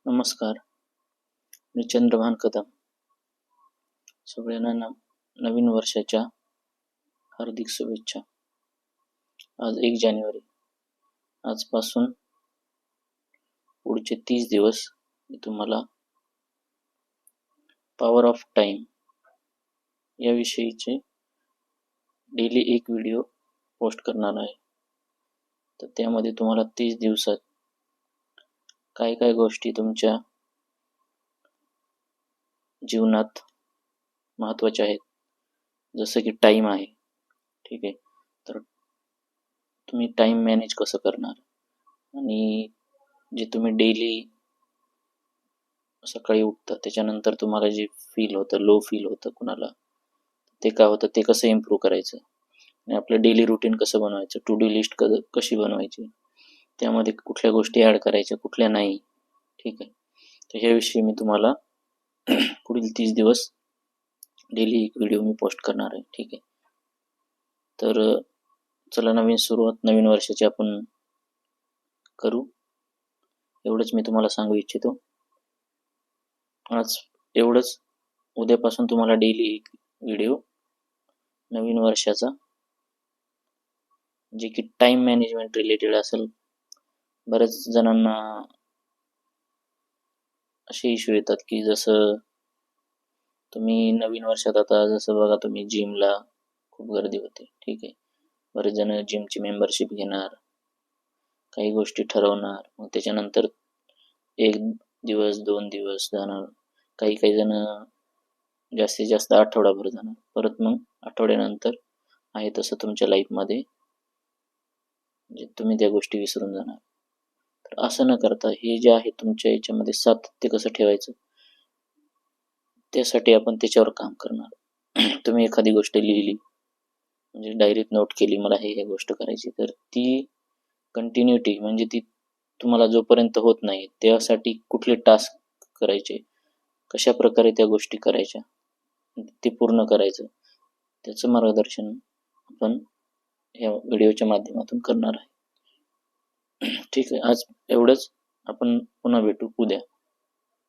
नमस्कार, मी चंद्रभान कदम. सगळ्यांना नवीन वर्षाच्या हार्दिक शुभेच्छा. आज 1 जानेवारी. आजपासून पुढचे 30 दिवस मी तुम्हाला पॉवर ऑफ टाइम याविषयीचे डेली एक व्हिडिओ पोस्ट करणार आहे. तर त्यामध्ये तुम्हाला 30 दिवसात काय काय गोष्टी तुमच्या जीवनात महत्त्वाच्या आहेत, जसं की टाइम आहे. ठीक आहे, तर तुम्ही टाइम मॅनेज कसं करणार आणि जे तुम्ही डेली सकाळी उठता त्याच्यानंतर तुम्हाला जे फील होतं, लो फील होतं कुणाला, ते काय होतं ते कसं इम्प्रूव्ह करायचं आणि आपलं डेली रुटीन कसं बनवायचं, टू डू लिस्ट कशी बनवायची, त्यामध्ये कुठल्या गोष्टी ॲड करायच्या कुठल्या नाही. ठीक आहे, तर ह्याविषयी मी तुम्हाला पुढील 30 दिवस डेली एक व्हिडिओ मी पोस्ट करणार आहे. ठीक आहे, तर चला नवीन वर्षाची आपण करू. एवढंच मी तुम्हाला सांगू इच्छितो. आज एवढंच. उद्यापासून तुम्हाला डेली एक व्हिडिओ नवीन वर्षाचा, जे की टाइम मॅनेजमेंट रिलेटेड असेल. बऱ्याच जणांना असे इश्यू येतात की जसं तुम्ही नवीन वर्षात, आता जसं बघा तुम्ही जिमला खूप गर्दी होते. ठीक आहे, बरेच जण जिमची मेंबरशिप घेणार, काही गोष्टी ठरवणार, मग त्याच्यानंतर 1 दिवस 2 दिवस जाणार, काही काही जण जास्तीत जास्त आठवडाभर जाणार, परत मग आठवड्यानंतर आहे तसं तुमच्या लाईफमध्ये म्हणजे तुम्ही त्या गोष्टी विसरून जाणार. तर असं न करता हे जे आहे तुमच्या याच्यामध्ये सातत्य कसं ठेवायचं, त्यासाठी आपण त्याच्यावर काम करणार. तुम्ही एखादी गोष्ट लिहिली, म्हणजे डायरीत नोट केली, मला हे गोष्ट करायची, तर ती कंटिन्युटी म्हणजे ती तुम्हाला जोपर्यंत होत नाही त्यासाठी कुठले टास्क करायचे, कशा प्रकारे त्या गोष्टी करायच्या, ते पूर्ण करायचं, त्याचं मार्गदर्शन आपण या व्हिडिओच्या माध्यमातून करणार आहे. ठीक आहे, आज एवढंच. आपण पुन्हा भेटू उद्या.